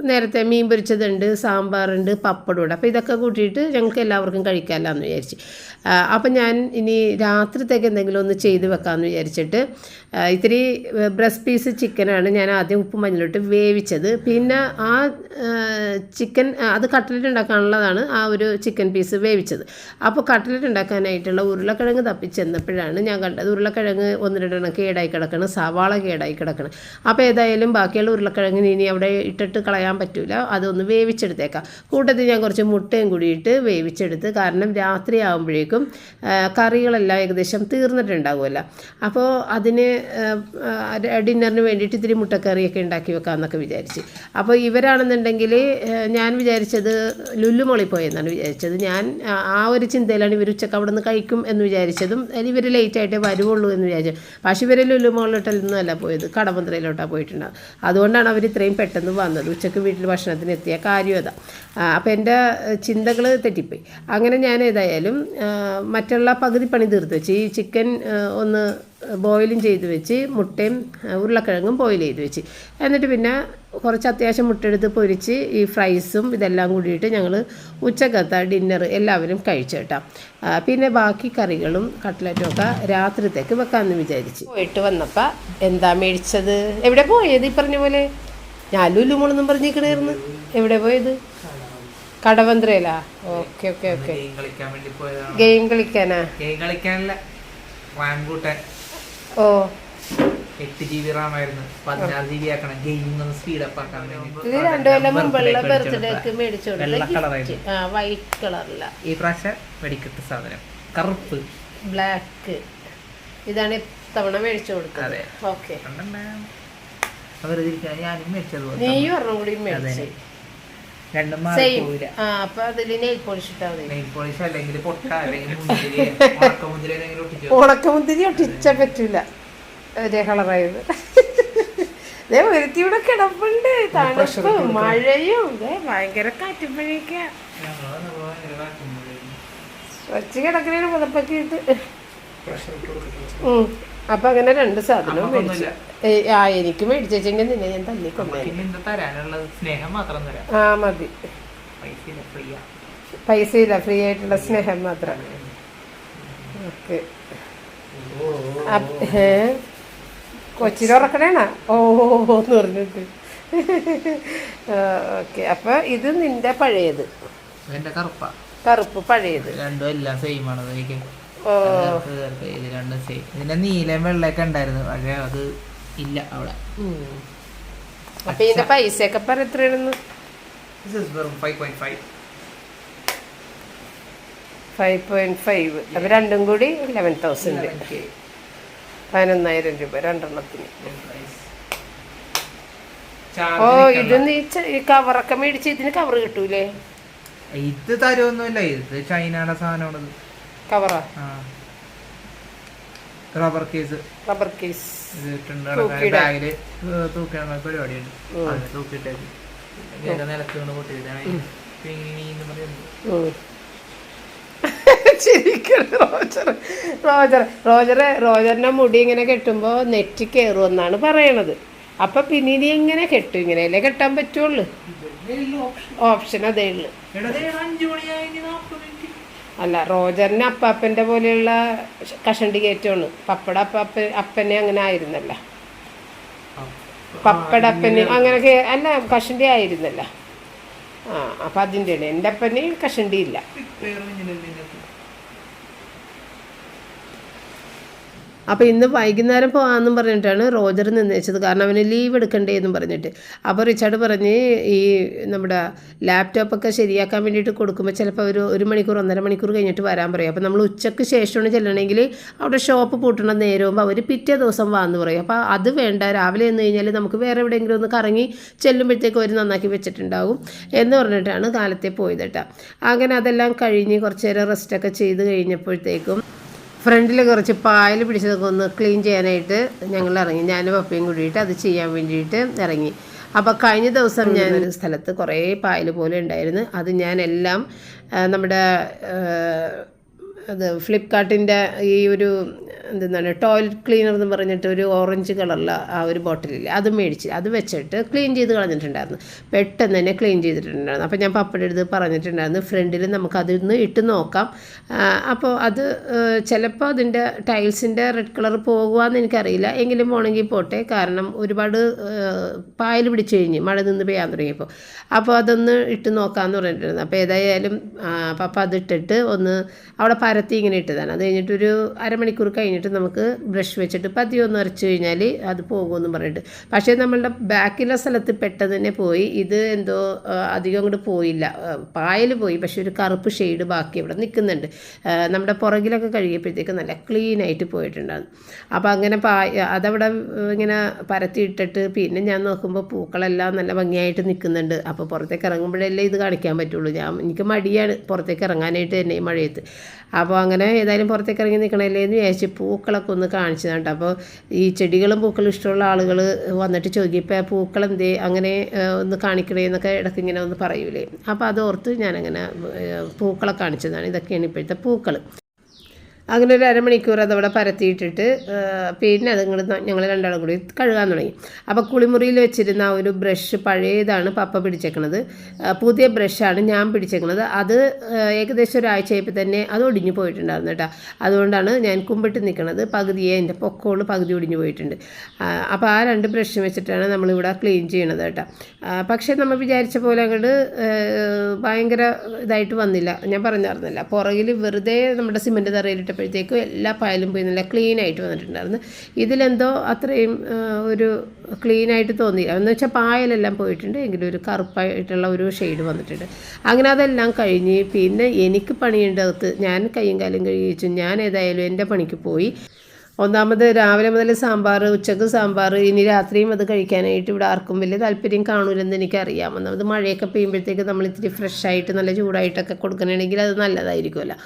നേരത്തെ മീൻ പൊരിച്ചതുണ്ട്, സാമ്പാറുണ്ട്, പപ്പടമുണ്ട്. അപ്പോൾ ഇതൊക്കെ കൂട്ടിയിട്ട് ഞങ്ങൾക്ക് എല്ലാവർക്കും കഴിക്കാമല്ലോ എന്ന് വിചാരിച്ച്. അപ്പം ഞാൻ ഇനി രാത്രിത്തേക്ക് എന്തെങ്കിലും ഒന്ന് ചെയ്ത് വെക്കാമെന്ന് വിചാരിച്ചിട്ട് ഇത്തിരി ബ്രസ്റ്റ് പീസ് ചിക്കനാണ് ഞാൻ ആദ്യം ഉപ്പും മഞ്ഞളിട്ട് വേവിച്ചത്. പിന്നെ ആ ചിക്കൻ അത് കട്ട്ലറ്റ് ഉണ്ടാക്കാനുള്ളതാണ്, ആ ഒരു ചിക്കൻ പീസ് വേവിച്ചത്. അപ്പോൾ കട്ട്ലറ്റ് ഉണ്ടാക്കാനായിട്ടുള്ള ഉരുളക്കിഴങ്ങ് തപ്പിച്ചെന്നപ്പോഴാണ് ഞാൻ കണ്ടത് ഉരുളക്കിഴങ്ങ് 1-2 കേടായി കിടക്കണം, സവാള കേടായി കിടക്കണം. അപ്പോൾ ഏതായാലും ബാക്കിയുള്ള ഉരുളക്കിഴങ്ങിന് ഇനി അവിടെ ഇട്ടിട്ട് കളയാൻ പറ്റില്ല, അതൊന്ന് വേവിച്ചെടുത്തേക്കാം. കൂട്ടത്തിൽ ഞാൻ കുറച്ച് മുട്ടയും കൂടിയിട്ട് വേവിച്ചെടുത്ത്, കാരണം രാത്രി ആകുമ്പോഴേക്കും കറികളെല്ലാം ഏകദേശം തീർന്നിട്ടുണ്ടാകുമല്ലോ. അപ്പോൾ അതിന് ഡിന്നറിന് വേണ്ടിയിട്ട് ഇത്തിരി മുട്ടക്കറിയൊക്കെ ഉണ്ടാക്കി വെക്കാമെന്നൊക്കെ വിചാരിച്ച്. അപ്പോൾ ഇവരാണെന്നുണ്ടെങ്കിൽ ഞാൻ വിചാരിച്ചത് ലുല്ലുമോളിൽ പോയെന്നാണ് വിചാരിച്ചത്. ഞാൻ ആ ഒരു ചിന്തയിലാണ് ഇവർ ഉച്ചക്ക് അവിടെ നിന്ന് കഴിക്കും എന്ന് വിചാരിച്ചതും, ഇവർ ലേറ്റായിട്ടേ വരുവുള്ളൂ എന്ന് വിചാരിച്ചു. പക്ഷേ ഇവർ ലുല്ലുമോളിലോട്ടൊന്നും അല്ല പോയത്, കടമന്ത്രയിലോട്ടാണ് പോയിട്ടുണ്ടാകും. അതുകൊണ്ടാണ് അവർ ഇത്രയും പെട്ടെന്ന് വന്നത്. ഉച്ചക്ക് വീട്ടിൽ ഭക്ഷണത്തിന് എത്തിയ കാര്യം അതാ. അപ്പോൾ എൻ്റെ ചിന്തകൾ തെറ്റിപ്പോയി. അങ്ങനെ ഞാൻ ഏതായാലും മറ്റുള്ള പകുതി പണി തീർത്ത് വെച്ച്, ഈ ചിക്കൻ ഒന്ന് ബോയിലും ചെയ്ത് വെച്ച്, മുട്ടയും ഉരുളക്കിഴങ്ങും ബോയിൽ ചെയ്ത് വെച്ച്, എന്നിട്ട് പിന്നെ കുറച്ച് അത്യാവശ്യം മുട്ടെടുത്ത് പൊരിച്ച് ഈ ഫ്രൈസും ഇതെല്ലാം കൂടിയിട്ട് ഞങ്ങൾ ഉച്ചക്കത്തെ ഡിന്നർ എല്ലാവരും കഴിച്ചു കേട്ടോ. പിന്നെ ബാക്കി കറികളും കട്ട്ലറ്റും ഒക്കെ രാത്രിത്തേക്ക് വെക്കാമെന്ന് വിചാരിച്ച് പോയിട്ട് വന്നപ്പോൾ എന്താ മേടിച്ചത്, എവിടെ പോയത്? ഈ പറഞ്ഞ പോലെ ഞാൻ ലുലുമോളൊന്നും പറഞ്ഞിരിക്കണായിരുന്നു. എവിടെ പോയത്? കടവന്ത്രയിലാ? Okay okay okay. ഗെയിം കളിക്കാനാ? ഓ 8 GB റാം ആയിരുന്നു, 16 GB ആക്കണം. ഗെയിമിംഗ് ഒന്ന് സ്പീഡ് അപ്പ് ആക്കാൻ വേണ്ടി. ഇത് 2 കൊല്ലം മുമ്പുള്ള ബർത്ത്ഡേക്ക് മേടിച്ചു കൊടുത്തത്. വൈറ്റ് കളറില്ല, ഈ പ്രാവശ്യം വെടിക്കെട്ട് സാധനം കറുപ്പ് ബ്ലാക്ക്. ഇതാണ് ഇത്തവണ മേടിച്ചു കൊടുത്തത്. ഓക്കെ, ഞാനും മേടിച്ചത്. നീയും ഒരെണ്ണം കൂടി മേടിച്ചു. ഉണക്കമുന്തിരി ഒട്ടിച്ച പറ്റൂല, ഒരേ കളറായത്. ഒരുത്തിയുടെ കിടപ്പുണ്ട്, തണുപ്പും മഴയും ഭയങ്കര കാറ്റുമ്പോഴേക്ക വച്ച് കിടക്കണേന് പുതപ്പൊക്കെ ഇട്ട്. അപ്പൊ അങ്ങനെ 2 സാധനവും മേടിച്ചു. എനിക്ക് മേടിച്ചെങ്കിൽ നിന്നെ ഞാൻ തല്ലിക്കൊണ്ടേ. ആ മതി, പൈസയില്ല, ഫ്രീ ആയിട്ടുള്ള സ്നേഹം മാത്രം. ഓക്കെ, കൊച്ചിനുറക്കണേണ ഓന്ന് പറഞ്ഞിട്ട് ഓക്കെ, അപ്പോൾ ഇത് നിൻ്റെ പഴയത്, എൻ്റെ കറുപ്പ കറുപ്പ് പഴയത്. രണ്ടും എല്ലാം സെയിം ആണ്. ഓ, ഇത് രണ്ടും സെയിം. ഇതിൻ്റെ നീലയും വെള്ളയൊക്കെ ഉണ്ടായിരുന്നു, പക്ഷേ അത് ഇല്ല അവിടെ. അപ്പം ഇതിൻ്റെ പൈസയൊക്കെ പറ എത്രയാണെന്ന്? 5.5. 5.5. അപ്പം രണ്ടും കൂടി 11,000, 11,000 രൂപ രണ്ടെണ്ണത്തിന്. ഓ, ഇത് നീ ഈ കവറൊക്കെ മേടിച്ച് ഇതിന് കവർ കിട്ടൂലേ? ഇത് തരുമൊന്നുമില്ല, ഇത് ചൈനയുടെ സാധനമാണത്. കവറാ? Rubber case. റബ്ബർ കേസ് ബാഗില് തൂക്കി പരിപാടിയുണ്ട്, അത് തൂക്കിയിട്ടേക്ക് നിലത്ത് കൊണ്ട് പൊട്ടിയിട്ടാണ് റോജറിന്റെ മുടി ഇങ്ങനെ കെട്ടുമ്പോ നെറ്റ് കയറുമെന്നാണ് പറയണത്. അപ്പൊ പിന്നെ ഇനി എങ്ങനെ കെട്ടും? ഇങ്ങനെയല്ലേ കെട്ടാൻ പറ്റുള്ളൂ. ഓപ്ഷൻ അതേ ഉള്ളു. അല്ല, റോജറിന് അപ്പാപ്പൻ്റെ പോലെയുള്ള കഷണ്ടി കയറ്റമാണ്. പപ്പട അപ്പനെ അങ്ങനെ ആയിരുന്നല്ല, പപ്പടപ്പന് അങ്ങനെയൊക്കെ അല്ല, കഷണ്ടി ആയിരുന്നല്ല. അപ്പം അതിൻ്റെ എൻ്റെ അപ്പന് കഷണ്ടി ഇല്ല. അപ്പോൾ ഇന്ന് വൈകുന്നേരം പോകാമെന്നും പറഞ്ഞിട്ടാണ് റോജർ നിന്നേച്ചത്, കാരണം അവന് ലീവ് എടുക്കണ്ടേ എന്നും പറഞ്ഞിട്ട്. അപ്പോൾ റിച്ചാർഡ് പറഞ്ഞ് ഈ നമ്മുടെ ലാപ്ടോപ്പൊക്കെ ശരിയാക്കാൻ വേണ്ടിയിട്ട് കൊടുക്കുമ്പോൾ ചിലപ്പോൾ ഒരു മണിക്കൂർ 1.5 മണിക്കൂർ കഴിഞ്ഞിട്ട് വരാൻ പറയും. അപ്പോൾ നമ്മൾ ഉച്ചയ്ക്ക് ശേഷമാണ് ചെല്ലണമെങ്കിൽ അവിടെ ഷോപ്പ് പൂട്ടണ നേരമാകുമ്പോൾ അവർ പിറ്റേ ദിവസം വാന്ന് പറയും. അപ്പോൾ അത് വേണ്ട, രാവിലെ എന്ന് കഴിഞ്ഞാൽ നമുക്ക് വേറെ എവിടെയെങ്കിലും ഒന്ന് കറങ്ങി ചെല്ലുമ്പോഴത്തേക്കും അവർ നന്നാക്കി വെച്ചിട്ടുണ്ടാകും എന്ന് പറഞ്ഞിട്ടാണ് കാലത്തെ പോയത് കേട്ടോ. അങ്ങനെ അതെല്ലാം കഴിഞ്ഞ് കുറച്ച് നേരം റെസ്റ്റൊക്കെ ചെയ്ത് കഴിഞ്ഞപ്പോഴത്തേക്കും ഫ്രണ്ടിൽ കുറച്ച് പായൽ പിടിച്ചതൊക്കെ ഒന്ന് ക്ലീൻ ചെയ്യാനായിട്ട് ഞങ്ങൾ ഇറങ്ങി. ഞാനും പപ്പയും കൂടിയിട്ട് അത് ചെയ്യാൻ വേണ്ടിയിട്ട് ഇറങ്ങി. അപ്പോൾ കഴിഞ്ഞ ദിവസം ഞാനൊരു സ്ഥലത്ത് കുറേ പായൽ പോലെ ഉണ്ടായിരുന്നു. അത് ഞാനെല്ലാം നമ്മുടെ അത് ഫ്ലിപ്കാർട്ടിൻ്റെ ഈ ഒരു എന്താണ് ടോയ്ലറ്റ് ക്ലീനർ എന്ന് പറഞ്ഞിട്ട് ഒരു ഓറഞ്ച് കളറിൽ ആ ഒരു ബോട്ടിലില്ലേ, അത് മേടിച്ച് അത് വെച്ചിട്ട് ക്ലീൻ ചെയ്ത് കളഞ്ഞിട്ടുണ്ടായിരുന്നു. പെട്ടെന്ന് തന്നെ ക്ലീൻ ചെയ്തിട്ടുണ്ടായിരുന്നു. അപ്പോൾ ഞാൻ പപ്പയുടെ അടുത്ത് പറഞ്ഞിട്ടുണ്ടായിരുന്നു, ഫ്രണ്ടിൽ നമുക്ക് അതിന്ന് ഇട്ട് നോക്കാം. അപ്പോൾ അത് ചിലപ്പോൾ അതിൻ്റെ ടൈൽസിൻ്റെ റെഡ് കളർ പോകുകയെന്ന് എനിക്കറിയില്ല, എങ്കിലും പോകണമെങ്കിൽ പോട്ടെ, കാരണം ഒരുപാട് പായൽ പിടിച്ച് കഴിഞ്ഞ് മഴ നിന്ന് പെയ്യാൻ തുടങ്ങിയപ്പോൾ. അപ്പോൾ അതൊന്ന് ഇട്ട് നോക്കാമെന്ന് പറഞ്ഞിട്ടുണ്ടായിരുന്നു. അപ്പോൾ ഏതായാലും പപ്പ അതിട്ടിട്ട് ഒന്ന് അവിടെ പരത്തി ഇങ്ങനെ ഇട്ടതാണ്. അത് കഴിഞ്ഞിട്ടൊരു അരമണിക്കൂർ കഴിഞ്ഞിട്ട് നമുക്ക് ബ്രഷ് വെച്ചിട്ട് പതിയെ ഒന്ന് അരച്ച് കഴിഞ്ഞാൽ അത് പോകുമെന്ന് പറഞ്ഞിട്ട്. പക്ഷേ നമ്മളുടെ ബാക്കിലെ സ്ഥലത്ത് പെട്ടെന്ന് തന്നെ പോയി. ഇത് എന്തോ അധികം അങ്ങോട്ട് പോയില്ല, പായൽ പോയി, പക്ഷേ ഒരു കറുപ്പ് ഷെയ്ഡ് ബാക്കി ഇവിടെ നിൽക്കുന്നുണ്ട്. നമ്മുടെ പുറകിലൊക്കെ കഴുകിയപ്പോഴത്തേക്ക് നല്ല ക്ലീനായിട്ട് പോയിട്ടുണ്ടായിരുന്നു. അപ്പോൾ അങ്ങനെ അതവിടെ ഇങ്ങനെ പരത്തിയിട്ടിട്ട് പിന്നെ ഞാൻ നോക്കുമ്പോൾ പൂക്കളെല്ലാം നല്ല ഭംഗിയായിട്ട് നിൽക്കുന്നുണ്ട്. അപ്പോൾ പുറത്തേക്ക് ഇറങ്ങുമ്പോഴല്ലേ ഇത് കാണിക്കാൻ പറ്റുള്ളൂ. എനിക്ക് മടിയാണ് പുറത്തേക്ക് ഇറങ്ങാനായിട്ട് തന്നെ ഈ മഴയത്ത്. അപ്പോൾ അങ്ങനെ ഏതായാലും പുറത്തേക്ക് ഇറങ്ങി നിൽക്കണമല്ലേ എന്ന് വിചാരിച്ച് പൂക്കളൊക്കെ ഒന്ന് കാണിച്ചതാണ്. അപ്പോൾ ഈ ചെടികളും പൂക്കളും ഇഷ്ടമുള്ള ആളുകൾ വന്നിട്ട് ചോദിക്കും, പൂക്കളെന്തേ അങ്ങനെ ഒന്ന് കാണിക്കണേ എന്നൊക്കെ ഇടയ്ക്ക് ഇങ്ങനെ ഒന്ന് പറയൂലേ. അപ്പോൾ അതോർത്ത് ഞാനങ്ങനെ പൂക്കളെ കാണിച്ചതാണ്. ഇതൊക്കെയാണ് ഇപ്പോഴത്തെ പൂക്കൾ. അങ്ങനെ ഒരു അരമണിക്കൂർ അതവിടെ പരത്തിയിട്ടിട്ട് പിന്നെ അത് ഞങ്ങൾ രണ്ടാളും കൂടി കഴുകാൻ തുടങ്ങി. അപ്പോൾ കുളിമുറിയിൽ വെച്ചിരുന്ന ഒരു ബ്രഷ് പഴയതാണ് പപ്പ പിടിച്ചേക്കണത്, പുതിയ ബ്രഷാണ് ഞാൻ പിടിച്ചേക്കണത്. അത് ഏകദേശം ഒരാഴ്ചയായപ്പോൾ തന്നെ അത് ഒടിഞ്ഞു പോയിട്ടുണ്ടായിരുന്നു കേട്ടോ. അതുകൊണ്ടാണ് ഞാൻ കുമ്പിട്ട് നിൽക്കണത്. പകുതിയെ എൻ്റെ പൊക്കോള് പകുതി ഒടിഞ്ഞു പോയിട്ടുണ്ട്. അപ്പോൾ ആ 2 ബ്രഷ് വെച്ചിട്ടാണ് നമ്മളിവിടെ ക്ലീൻ ചെയ്യണത് കേട്ടോ. പക്ഷേ നമ്മൾ വിചാരിച്ച പോലെ അങ്ങോട്ട് ഭയങ്കര ഇതായിട്ട് വന്നില്ല. ഞാൻ പറഞ്ഞിരുന്നില്ല, പുറകിൽ വെറുതെ നമ്മുടെ സിമൻറ്റ് തറയിലിട്ട് പ്പോഴത്തേക്കും എല്ലാ പായലും പോയി നല്ല ക്ലീനായിട്ട് വന്നിട്ടുണ്ടായിരുന്നു. ഇതിലെന്തോ അത്രയും ഒരു ക്ലീനായിട്ട് തോന്നിയില്ല. എന്ന് വെച്ചാൽ പായലെല്ലാം പോയിട്ടുണ്ട്, എങ്കിലും ഒരു കറുപ്പായിട്ടുള്ള ഒരു ഷെയ്ഡ് വന്നിട്ടുണ്ട്. അങ്ങനെ അതെല്ലാം കഴിഞ്ഞ് പിന്നെ എനിക്ക് പണിയുണ്ട് അകത്ത്. ഞാൻ കയ്യും കാലും കഴുകിച്ചു. ഞാൻ ഏതായാലും എൻ്റെ പണിക്ക് പോയി. ഒന്നാമത് രാവിലെ മുതൽ സാമ്പാർ, ഉച്ചക്ക് സാമ്പാർ, ഇനി രാത്രിയും അത് കഴിക്കാനായിട്ട് ഇവിടെ ആർക്കും വലിയ താല്പര്യം കാണൂലെന്ന് എനിക്കറിയാം. ഒന്നാമത് മഴയൊക്കെ പെയ്യുമ്പോഴത്തേക്ക് നമ്മൾ ഇത്തിരി ഫ്രഷായിട്ട് നല്ല ചൂടായിട്ടൊക്കെ കൊടുക്കണമെങ്കിൽ അത് നല്ലതായിരിക്കുമല്ലോ.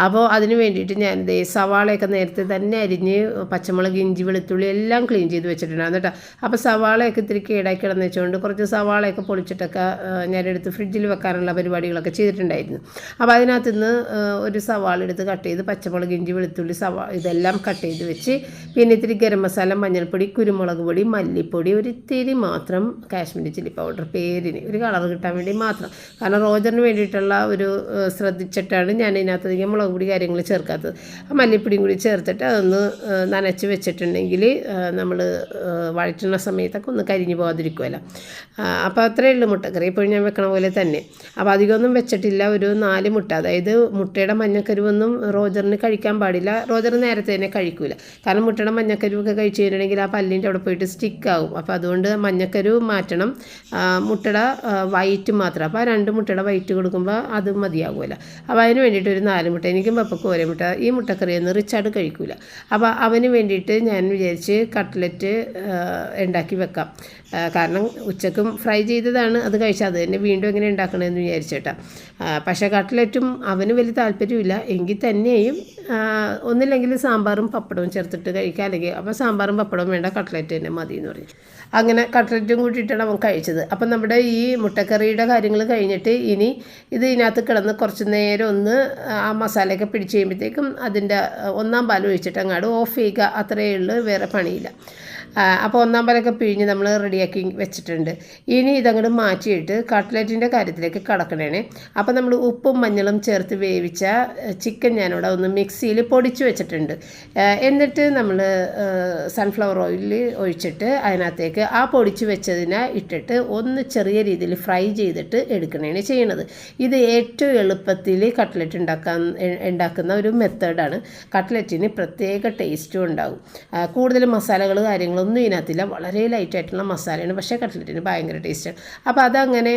അപ്പോൾ അതിന് വേണ്ടിയിട്ട് ഞാനിത് സവാളയൊക്കെ നേരത്തെ തന്നെ അരിഞ്ഞ് പച്ചമുളക്, ഇഞ്ചി, വെളുത്തുള്ളി എല്ലാം ക്ലീൻ ചെയ്ത് വെച്ചിട്ടുണ്ടായിരുന്നു കേട്ടോ. അപ്പോൾ സവാളയൊക്കെ ഇത്തിരി കേടാക്കി കിടന്ന് വെച്ചുകൊണ്ട് കുറച്ച് സവാളയൊക്കെ പൊളിച്ചിട്ടൊക്കെ ഞാനെടുത്ത് ഫ്രിഡ്ജിൽ വെക്കാനുള്ള പരിപാടികളൊക്കെ ചെയ്തിട്ടുണ്ടായിരുന്നു. അപ്പോൾ അതിനകത്ത് നിന്ന് ഒരു സവാള എടുത്ത് കട്ട് ചെയ്ത് പച്ചമുളക്, ഇഞ്ചി, വെളുത്തുള്ളി, ഇതെല്ലാം കട്ട് ചെയ്ത് വെച്ച് വെച്ച് പിന്നെ ഇത്തിരി ഗരം മസാല, മഞ്ഞൾപ്പൊടി, കുരുമുളക് പൊടി, മല്ലിപ്പൊടി, ഒരു ഇത്തിരി മാത്രം കാശ്മീരി ചില്ലി പൗഡർ പേരിന് ഒരു കളർ കിട്ടാൻ വേണ്ടി മാത്രം. കാരണം റോജറിന് വേണ്ടിയിട്ടുള്ള ഒരു ശ്രദ്ധിച്ചിട്ടാണ് ഞാൻ ഇതിനകത്ത് മുളക് പൊടി കാര്യങ്ങൾ ചേർക്കാത്തത്. ആ മല്ലിപ്പൊടിയും കൂടി ചേർത്തിട്ട് അതൊന്ന് നനച്ച് വെച്ചിട്ടുണ്ടെങ്കിൽ നമ്മൾ വഴറ്റുന്ന സമയത്തൊക്കെ ഒന്ന് കരിഞ്ഞു പോകാതിരിക്കുമല്ലോ. അപ്പോൾ അത്രയേ ഉള്ളൂ മുട്ടക്കറി എപ്പോഴും ഞാൻ വെക്കണ പോലെ തന്നെ. അപ്പോൾ അധികമൊന്നും വെച്ചിട്ടില്ല, ഒരു 4 മുട്ട. അതായത് മുട്ടയുടെ മഞ്ഞക്കരുവൊന്നും റോജറിന് കഴിക്കാൻ പാടില്ല. റോജർ നേരത്തെ തന്നെ കഴിക്കില്ല. കാരണം മുട്ടയുടെ മഞ്ഞക്കരുവൊക്കെ കഴിച്ച് കഴിഞ്ഞിട്ടുണ്ടെങ്കിൽ ആ പല്ലിൻ്റെ അവിടെ പോയിട്ട് സ്റ്റിക്കാവും. അപ്പോൾ അതുകൊണ്ട് മഞ്ഞക്കരു മാറ്റണം, മുട്ടയുടെ വൈറ്റ് മാത്രം. അപ്പോൾ ആ 2 മുട്ടയുടെ വൈറ്റ് കൊടുക്കുമ്പോൾ അത് മതിയാകുമല്ലോ. അപ്പോൾ അതിന് വേണ്ടിയിട്ട് ഒരു 4 മുട്ട. എനിക്കും പപ്പക്കും ഒരേ മുട്ട. ഈ മുട്ടക്കറിയൊന്നും റിച്ചാർഡ് കഴിക്കില്ല. അപ്പോൾ അവന് വേണ്ടിയിട്ട് ഞാൻ വിചാരിച്ച് കട്ട്ലറ്റ് ഉണ്ടാക്കി വെക്കാം. കാരണം ഉച്ചക്കും ഫ്രൈ ചെയ്തതാണ്, അത് കഴിച്ചാൽ അത് തന്നെ വീണ്ടും എങ്ങനെ ഉണ്ടാക്കണമെന്ന് വിചാരിച്ചേട്ടാ. പക്ഷേ കട്ട്ലറ്റും അവന് വലിയ താല്പര്യമില്ല. എങ്കിൽ തന്നെയും ഒന്നില്ലെങ്കിൽ സാമ്പാറും പപ്പടവും ചേർത്തിട്ട് കഴിക്കുക. അല്ലെങ്കിൽ അപ്പോൾ സാമ്പാറും പപ്പടവും വേണ്ട, കട്ട്ലറ്റ് തന്നെ മതി എന്ന് പറഞ്ഞു. അങ്ങനെ കട്ട്ലറ്റും കൂട്ടിയിട്ടാണ് അവൻ കഴിച്ചത്. അപ്പം നമ്മുടെ ഈ മുട്ടക്കറിയുടെ കാര്യങ്ങൾ കഴിഞ്ഞിട്ട് ഇനി ഇതിനകത്ത് കിടന്ന് കുറച്ച് നേരം ഒന്ന് ആ മസാലയൊക്കെ പിടിച്ച് കഴിയുമ്പോഴത്തേക്കും അതിൻ്റെ 1-ാം പാൽ ഒഴിച്ചിട്ട് അങ്ങോട്ട് ഓഫ് ചെയ്യുക. അത്രയേ ഉള്ളൂ, വേറെ പണിയില്ല. അപ്പോൾ 1-ാം പാലൊക്കെ പിഴിഞ്ഞ് നമ്മൾ റെഡിയാക്കി വെച്ചിട്ടുണ്ട്. ഇനി ഇതങ്ങോട്ട് മാറ്റിയിട്ട് കട്ട്ലറ്റിൻ്റെ കാര്യത്തിലേക്ക് കടക്കണേ. അപ്പോൾ നമ്മൾ ഉപ്പും മഞ്ഞളും ചേർത്ത് വേവിച്ച ചിക്കൻ ഞാനിവിടെ ഒന്ന് മിക്സിയിൽ പൊടിച്ച് വെച്ചിട്ടുണ്ട്. എന്നിട്ട് നമ്മൾ സൺഫ്ലവർ ഓയിൽ ഒഴിച്ചിട്ട് അതിനകത്തേക്ക് ആ പൊടിച്ച് വെച്ചതിനെ ഇട്ടിട്ട് ഒന്ന് ചെറിയ രീതിയിൽ ഫ്രൈ ചെയ്തിട്ട് എടുക്കണേണ് ചെയ്യണത്. ഇത് ഏറ്റവും എളുപ്പത്തിൽ കട്ട്ലറ്റ് ഉണ്ടാക്കുന്ന ഒരു മെത്തേഡാണ്. കട്ട്ലറ്റിന് പ്രത്യേക ടേസ്റ്റും ഉണ്ടാകും. കൂടുതൽ മസാലകൾ കാര്യങ്ങളൊന്നും ഇതിനകത്തില്ല, വളരെ ലൈറ്റായിട്ടുള്ള മസാലയാണ്. പക്ഷേ കട്ട്ലറ്റിന് ഭയങ്കര ടേസ്റ്റാണ്. അപ്പോൾ അതങ്ങനെ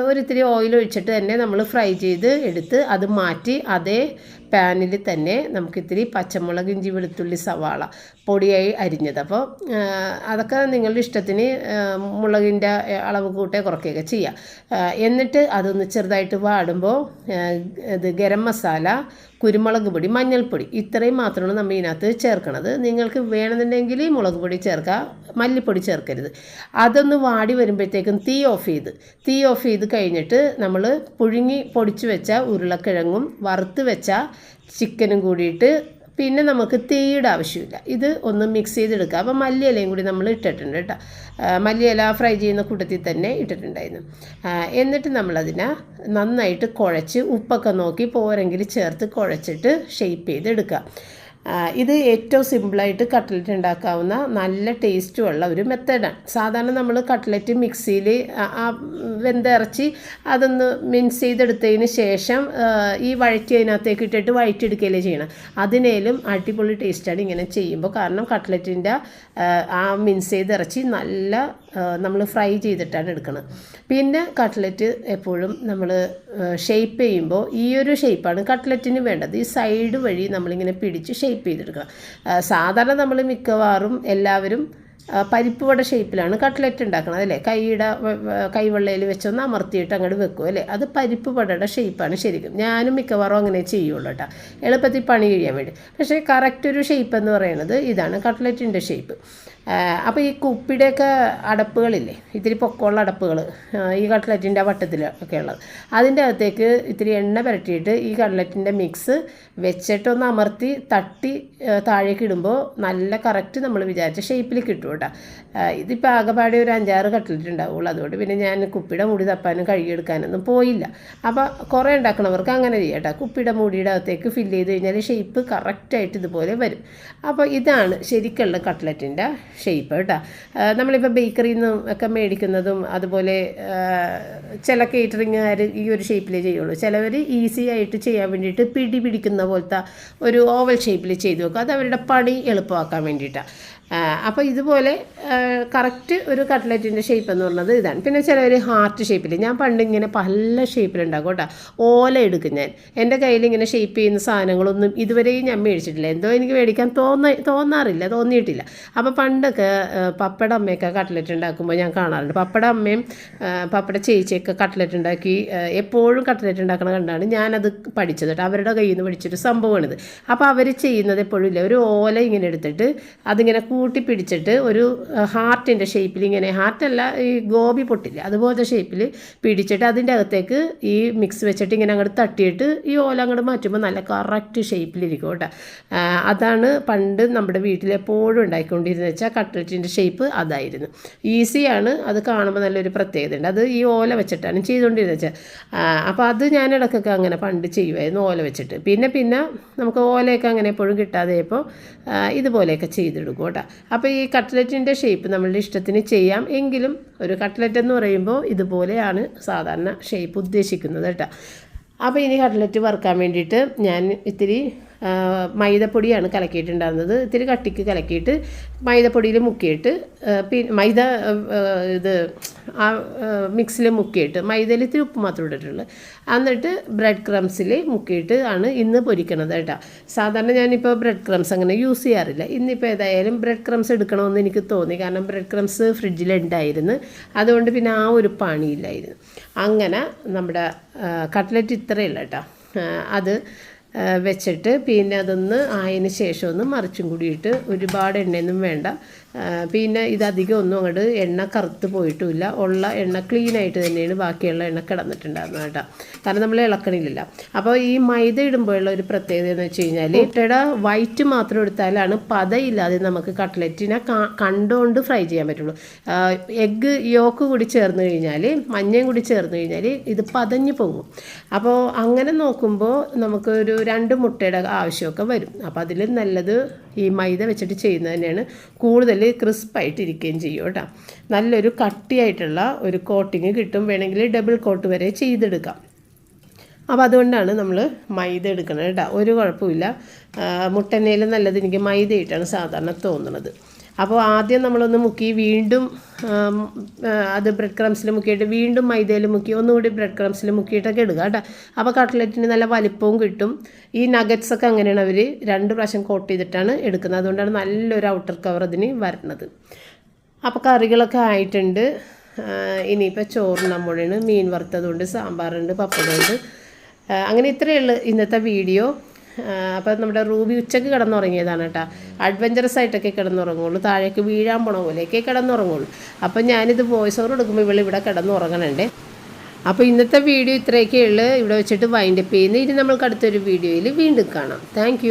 ഒരിത്തിരി ഓയിൽ ഒഴിച്ചിട്ട് തന്നെ നമ്മൾ ഫ്രൈ ചെയ്ത് എടുത്ത് അത് മാറ്റി അതേ പാനിൽ തന്നെ നമുക്കിത്തിരി പച്ചമുളക്, ഇഞ്ചി, വെളുത്തുള്ളി, സവാള പൊടിയായി അരിഞ്ഞത്. അപ്പോൾ അതൊക്കെ നിങ്ങളുടെ ഇഷ്ടത്തിന് മുളകിൻ്റെ അളവ് കൂട്ടേ കുറയ്ക്കുകയൊക്കെ ചെയ്യാം. എന്നിട്ട് അതൊന്ന് ചെറുതായിട്ട് വാടുമ്പോൾ ഇത് ഗരം മസാല, കുരുമുളക് പൊടി, മഞ്ഞൾപ്പൊടി ഇത്രയും മാത്രമാണ് നമ്മൾ ഇതിനകത്ത് ചേർക്കണത്. നിങ്ങൾക്ക് വേണമെന്നുണ്ടെങ്കിൽ മുളക് പൊടി ചേർക്കുക, മല്ലിപ്പൊടി ചേർക്കരുത്. അതൊന്ന് വാടി വരുമ്പോഴത്തേക്കും തീ ഓഫ് ചെയ്ത് കഴിഞ്ഞിട്ട് നമ്മൾ പൊടിച്ച് വെച്ച ഉരുളക്കിഴങ്ങും വറുത്ത് വെച്ച ചിക്കനും കൂടിയിട്ട് പിന്നെ നമുക്ക് തീയുടെ ആവശ്യമില്ല. ഇത് ഒന്ന് മിക്സ് ചെയ്തെടുക്കുക. അപ്പോൾ മല്ലിയിലയും കൂടി നമ്മൾ ഇട്ടിട്ടുണ്ട് കേട്ടോ. മല്ലിയില ഫ്രൈ ചെയ്യുന്ന കൂട്ടത്തിൽ തന്നെ ഇട്ടിട്ടുണ്ടായിരുന്നു. എന്നിട്ട് നമ്മളതിനെ നന്നായിട്ട് കുഴച്ച് ഉപ്പൊക്കെ നോക്കി പോരെങ്കിൽ ചേർത്ത് കുഴച്ചിട്ട് ഷേപ്പ് ചെയ്തെടുക്കുക. ഇത് ഏറ്റവും സിമ്പിളായിട്ട് കട്ട്ലറ്റ് ഉണ്ടാക്കാവുന്ന നല്ല ടേസ്റ്റുമുള്ള ഒരു മെത്തേഡാണ്. സാധാരണ നമ്മൾ കട്ട്ലറ്റ് മിക്സിയിൽ വെന്തിറച്ചി അതൊന്ന് മിക്സ് ചെയ്തെടുത്തതിന് ശേഷം ഈ വഴറ്റി അതിനകത്തേക്ക് ഇട്ടിട്ട് വഴറ്റിയെടുക്കുകയല്ലേ ചെയ്യണം. അതിനേലും അടിപൊളി ടേസ്റ്റാണ് ഇങ്ങനെ ചെയ്യുമ്പോൾ. കാരണം കട്ട്ലറ്റിൻ്റെ ആ മിക്സ് ചെയ്ത് ഇറച്ചി നല്ല നമ്മൾ ഫ്രൈ ചെയ്തിട്ടാണ് എടുക്കുന്നത്. പിന്നെ കട്ട്ലറ്റ് എപ്പോഴും നമ്മൾ ഷേപ്പ് ചെയ്യുമ്പോൾ ഈ ഒരു ഷേപ്പാണ് കട്ട്ലറ്റിന് വേണ്ടത്. ഈ സൈഡ് വഴി നമ്മളിങ്ങനെ പിടിച്ച് ഷേപ്പ് ചെയ്തെടുക്കണം. സാധാരണ നമ്മൾ മിക്കവാറും എല്ലാവരും പരിപ്പ് വട ഷേപ്പിലാണ് കട്ട്ലറ്റ് ഉണ്ടാക്കുന്നത് അല്ലേ. കൈവെള്ളയിൽ വെച്ചൊന്ന് അമർത്തിയിട്ട് അങ്ങോട്ട് വെക്കും അല്ലേ. അത് പരിപ്പ് വടയുടെ ഷേപ്പാണ് ശരിക്കും. ഞാനും മിക്കവാറും അങ്ങനെ ചെയ്യുള്ളൂ കേട്ടോ, എളുപ്പത്തിൽ പണി കഴിയാൻ വേണ്ടി. പക്ഷേ കറക്റ്റ് ഒരു ഷേപ്പ് എന്ന് പറയുന്നത് ഇതാണ് കട്ട്ലറ്റിൻ്റെ ഷേപ്പ്. അപ്പോൾ ഈ കുപ്പിയുടെയൊക്കെ അടപ്പുകളില്ലേ, ഇത്തിരി പൊക്കമുള്ള അടപ്പുകൾ ഈ കട്ട്ലറ്റിൻ്റെ വട്ടത്തിലൊക്കെ ഉള്ളത്, അതിൻ്റെ അകത്തേക്ക് ഇത്തിരി എണ്ണ പുരട്ടിയിട്ട് ഈ കട്ട്ലറ്റിൻ്റെ മിക്സ് വെച്ചിട്ടൊന്ന് അമർത്തി തട്ടി താഴേക്ക് ഇടുമ്പോൾ നല്ല കറക്റ്റ് നമ്മൾ വിചാരിച്ച ഷേപ്പിൽ കിട്ടും കേട്ടോ. ഇതിപ്പോൾ ആകെപ്പാടെ ഒരു 5-6 കട്ട്ലറ്റ് ഉണ്ടാവുള്ളൂ. അതുകൊണ്ട് പിന്നെ ഞാൻ കുപ്പിയുടെ മൂടി തപ്പാനും കഴുകിയെടുക്കാനൊന്നും പോയില്ല. അപ്പോൾ കുറേ ഉണ്ടാക്കണവർക്ക് അങ്ങനെ ചെയ്യാം കേട്ടോ. കുപ്പിയുടെ മൂടിയുടെ അകത്തേക്ക് ഫില്ല് ചെയ്ത് കഴിഞ്ഞാൽ ഷേപ്പ് കറക്റ്റായിട്ട് ഇതുപോലെ വരും. അപ്പോൾ ഇതാണ് ശരിക്കുള്ള കട്ട്ലറ്റിൻ്റെ ഷേപ്പ് കേട്ടോ. നമ്മളിപ്പോൾ ബേക്കറിയിൽ നിന്നും ഒക്കെ മേടിക്കുന്നതും അതുപോലെ ചില കേറ്ററിങ്ങുകാർ ഈ ഒരു ഷേപ്പിലേ ചെയ്യുള്ളൂ. ചിലവർ ഈസി ആയിട്ട് ചെയ്യാൻ വേണ്ടിയിട്ട് പിടിക്കുന്ന പോലത്തെ ഒരു ഓവൽ ഷേപ്പിൽ ചെയ്ത് വെക്കും. അത് അവരുടെ പണി എളുപ്പമാക്കാൻ വേണ്ടിയിട്ടാണ്. അപ്പോൾ ഇതുപോലെ കറക്റ്റ് ഒരു കട്ട്ലറ്റിൻ്റെ ഷേപ്പ് എന്ന് പറഞ്ഞത് ഇതാണ്. പിന്നെ ചിലവർ ഹാർട്ട് ഷേപ്പിൽ, ഞാൻ പണ്ട് ഇങ്ങനെ പല ഷേപ്പിലുണ്ടാക്കും കേട്ടോ. ഓല എടുക്കും ഞാൻ. എൻ്റെ കയ്യിൽ ഇങ്ങനെ ഷേപ്പ് ചെയ്യുന്ന സാധനങ്ങളൊന്നും ഇതുവരെയും ഞാൻ മേടിച്ചിട്ടില്ല. എന്തോ എനിക്ക് മേടിക്കാൻ തോന്നിയിട്ടില്ല. അപ്പോൾ പണ്ടൊക്കെ പപ്പയുടെ അമ്മയൊക്കെ കട്ട്ലറ്റ് ഉണ്ടാക്കുമ്പോൾ ഞാൻ കാണാറുണ്ട്. പപ്പയുടെ അമ്മയും പപ്പയുടെ ചേച്ചിയൊക്കെ കട്ട്ലറ്റ് ഉണ്ടാക്കി എപ്പോഴും കട്ട്ലറ്റ് ഉണ്ടാക്കണ കണ്ടാണ് ഞാനത് പഠിച്ചത് കേട്ടോ. അവരുടെ കയ്യിൽ നിന്ന് പഠിച്ചൊരു സംഭവമാണിത്. അപ്പോൾ അവർ ചെയ്യുന്നത് എപ്പോഴും ഇല്ല, ഒരു ഓല ഇങ്ങനെ എടുത്തിട്ട് അതിങ്ങനെ കൂട്ടി പിടിച്ചിട്ട് ഒരു ഹാർട്ടിൻ്റെ ഷേപ്പിൽ ഇങ്ങനെ, ഹാർട്ടല്ല ഈ ഗോപി പൊട്ടില്ല അതുപോലത്തെ ഷേപ്പിൽ പിടിച്ചിട്ട് അതിൻ്റെ അകത്തേക്ക് ഈ മിക്സ് വെച്ചിട്ട് ഇങ്ങനെ അങ്ങോട്ട് തട്ടിയിട്ട് ഈ ഓല അങ്ങോട്ട് മാറ്റുമ്പോൾ നല്ല കറക്റ്റ് ഷേപ്പിലിരിക്കും കേട്ടോ. അതാണ് പണ്ട് നമ്മുടെ വീട്ടിലെപ്പോഴും ഉണ്ടായിക്കൊണ്ടിരുന്നത് വെച്ചാൽ കട്ട്ലറ്റിൻ്റെ ഷേപ്പ് അതായിരുന്നു. ഈസിയാണ്, അത് കാണുമ്പോൾ നല്ലൊരു പ്രത്യേകത ഉണ്ട്. അത് ഈ ഓല വെച്ചിട്ടാണ് ചെയ്തുകൊണ്ടിരുന്നത് വെച്ചാൽ. അപ്പോൾ അത് ഞാൻ ഇടയ്ക്കൊക്കെ അങ്ങനെ പണ്ട് ചെയ്യുമായിരുന്നു, ഓല വെച്ചിട്ട്. പിന്നെ നമുക്ക് ഓലയൊക്കെ അങ്ങനെ എപ്പോഴും കിട്ടാതെയപ്പോൾ ഇതുപോലെയൊക്കെ ചെയ്തെടുക്കും കേട്ടോ. അപ്പോൾ ഈ കട്ട്ലറ്റിൻ്റെ ഷേപ്പ് നമ്മളുടെ ഇഷ്ടത്തിന് ചെയ്യാം. എങ്കിലും ഒരു കട്ട്ലറ്റ് എന്ന് പറയുമ്പോൾ ഇതുപോലെയാണ് സാധാരണ ഷേപ്പ് ഉദ്ദേശിക്കുന്നത് കേട്ടോ. അപ്പോൾ ഇനി കട്ട്ലറ്റ് വറുക്കാൻ വേണ്ടിയിട്ട് ഞാൻ ഇത്തിരി മൈദപ്പൊടിയാണ് കലക്കിയിട്ടുണ്ടായിരുന്നത്. ഇത്തിരി കട്ടിക്ക് കലക്കിയിട്ട് മൈദപ്പൊടിയിൽ മുക്കിയിട്ട് പിന്നെ മൈദ ഇത് മിക്സിൽ മുക്കിയിട്ട് മൈദയിൽ ഇത്തിരി ഉപ്പ് മാത്രം ഇട്ടിട്ടുള്ളൂ. എന്നിട്ട് ബ്രെഡ് ക്രംസിൽ മുക്കിയിട്ട് ആണ് ഇന്ന് പൊരിക്കണത് കേട്ടോ. സാധാരണ ഞാനിപ്പോൾ ബ്രെഡ് ക്രംസ് അങ്ങനെ യൂസ് ചെയ്യാറില്ല. ഇന്നിപ്പോൾ ഏതായാലും ബ്രെഡ് ക്രംസ് എടുക്കണമെന്ന് എനിക്ക് തോന്നി. കാരണം ബ്രെഡ് ക്രംസ് ഫ്രിഡ്ജിലുണ്ടായിരുന്നു, അതുകൊണ്ട് പിന്നെ ആ ഒരു പണിയില്ലായിരുന്നു. അങ്ങനെ നമ്മുടെ കട്ട്ലറ്റ് ഇത്രയല്ല കേട്ടോ. അത് വെച്ചിട്ട് പിന്നെ അതൊന്ന് ആയതിന് ശേഷം ഒന്ന് മറിച്ചും കൂടിയിട്ട്, ഒരുപാട് എണ്ണയൊന്നും വേണ്ട. പിന്നെ ഇതധികം ഒന്നും അങ്ങോട്ട് എണ്ണ കറുത്ത് പോയിട്ടുമില്ല, ഉള്ള എണ്ണ ക്ലീനായിട്ട് തന്നെയാണ് ബാക്കിയുള്ള എണ്ണ കിടന്നിട്ടുണ്ടായിരുന്നു കേട്ടോ. കാരണം നമ്മൾ ഇളക്കണില്ലല്ലോ. അപ്പോൾ ഈ മൈദ ഇടുമ്പോഴുള്ള ഒരു പ്രത്യേകത എന്ന് വെച്ച് കഴിഞ്ഞാൽ മുട്ടയുടെ വൈറ്റ് മാത്രം എടുത്താലാണ് പതയില്ലാതെ നമുക്ക് കട്ട്ലറ്റിനെ കണ്ടുകൊണ്ട് ഫ്രൈ ചെയ്യാൻ പറ്റുള്ളൂ. എഗ്ഗ് യോക്ക് കൂടി ചേർന്ന് കഴിഞ്ഞാൽ, മഞ്ഞയും കൂടി ചേർന്ന് കഴിഞ്ഞാൽ ഇത് പതഞ്ഞ് പോകും. അപ്പോൾ അങ്ങനെ നോക്കുമ്പോൾ നമുക്കൊരു 2 മുട്ടയുടെ ആവശ്യമൊക്കെ വരും. അപ്പോൾ അതിൽ നല്ലത് ഈ മൈദ വെച്ചിട്ട് ചെയ്യുന്നത് തന്നെയാണ്. കൂടുതൽ ക്രിസ്പായിട്ടിരിക്കുകയും ചെയ്യും കേട്ടോ. നല്ലൊരു കട്ടിയായിട്ടുള്ള ഒരു കോട്ടിങ് കിട്ടും. വേണമെങ്കിൽ ഡബിൾ കോട്ട് വരെ ചെയ്തെടുക്കാം. അപ്പോൾ അതുകൊണ്ടാണ് നമ്മൾ മൈദ എടുക്കുന്നത് കേട്ടോ. ഒരു കുഴപ്പമില്ല. മുട്ടനയിൽ നല്ലത് എനിക്ക് മൈദയായിട്ടാണ് സാധാരണ തോന്നുന്നത്. അപ്പോൾ ആദ്യം നമ്മളൊന്ന് മുക്കി, വീണ്ടും അത് ബ്രെഡ് ക്രംസിൽ മുക്കിയിട്ട് വീണ്ടും മൈദയിൽ മുക്കി ഒന്നുകൂടി ബ്രെഡ് ക്രംസിൽ മുക്കിയിട്ടൊക്കെ ഇടുക കേട്ടോ. അപ്പോൾ കട്ട്ലറ്റിന് നല്ല വലിപ്പവും കിട്ടും. ഈ നഗറ്റ്സൊക്കെ അങ്ങനെയാണ് അവർ 2 പ്രാവശ്യം കോട്ട് ചെയ്തിട്ടാണ് എടുക്കുന്നത്. അതുകൊണ്ടാണ് നല്ലൊരു ഔട്ടർ കവർ അതിന് വരുന്നത്. അപ്പോൾ കറികളൊക്കെ ആയിട്ടുണ്ട്. ഇനിയിപ്പോൾ ചോറിനമ്പോഴാണ് മീൻ വറുത്തതുകൊണ്ട്, സാമ്പാറുണ്ട്, പപ്പടമുണ്ട്. അങ്ങനെ ഇത്രയേ ഉള്ളൂ ഇന്നത്തെ വീഡിയോ. അപ്പോൾ നമ്മുടെ റൂബി ഉച്ചയ്ക്ക് കിടന്നുറങ്ങിയതാണ് കേട്ടോ. അഡ്വഞ്ചറസ് ആയിട്ടൊക്കെ കിടന്നുറങ്ങുള്ളൂ, താഴേക്ക് വീഴാൻ പോണ പോലെയൊക്കെ കിടന്നുറങ്ങുള്ളൂ. അപ്പോൾ ഞാനിത് വോയിസ് ഓവർ എടുക്കുമ്പോൾ ഇവിടെ കിടന്നുറങ്ങണുണ്ട്. അപ്പോൾ ഇന്നത്തെ വീഡിയോ ഇത്രയൊക്കെ ഉള്ളൂ. ഇവിടെ വെച്ചിട്ട് വൈൻഡപ്പ് ചെയ്യുന്നു. ഇനി നമ്മൾക്ക് അടുത്തൊരു വീഡിയോയിൽ വീണ്ടും കാണാം. താങ്ക്